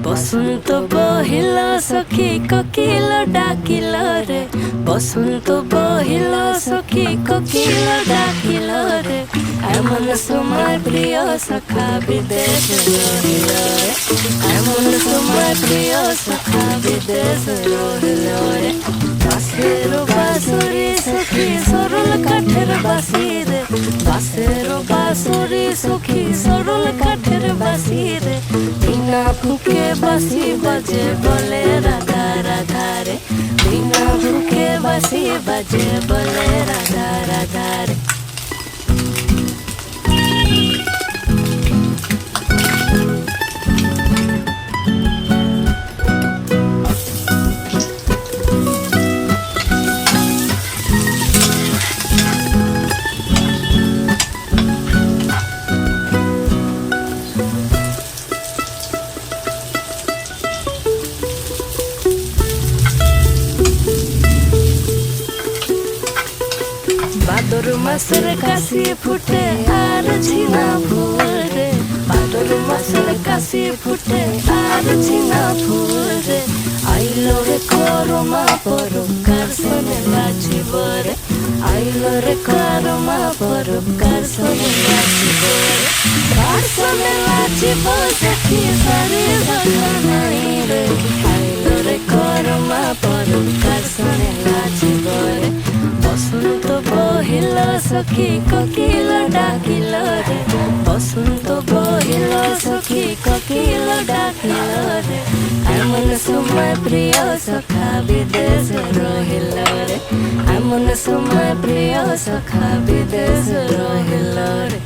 বসন্ত বহিল সখী কোকিল ডাকিল রে, বসন্ত বহিল সখী কোকিল ডাকিল রে, এমন সময় প্রিয় সখা বিদেশ রহিল রে, এমন সময় প্রিয় সখা বিদেশ রহিল রে। বাঁশের বাঁশুরি সখী সরল কাঠের বাঁশি রে, বাঁশের বাঁশুরি সখী সরল কাঠের বাঁশি রে, বিনা ফুকে বাঁশি বাজে বলে রাধা রাধা রে, বিনা ফুকে বাঁশি বাজে বলে রাধা রাধা রে। ভাদর মাসের কাশি ফুটে আর ঝিনা ফুল রে, ভাদর মাসের কাশি ফুটে আর ঝিনা ফুল রে, আইলো রে করমা পরকার সনে নাচিব রে, আইলো রে করমা পরকার সনে নাচিব রে, কার সনে নাচিব সখী সারি নাই রে, আইলো রে করমা পরকার সনে নাচিব রে। বসন্ত বহিল সখী কোকিল ডাকিল রে, বসন্ত বহিল সখী কোকিল ডাকিল রে, এমন সময় প্রিয় সখা বিদেশ রহিল রে, এমন সময় প্রিয় সখা বিদেশ রহিল রে।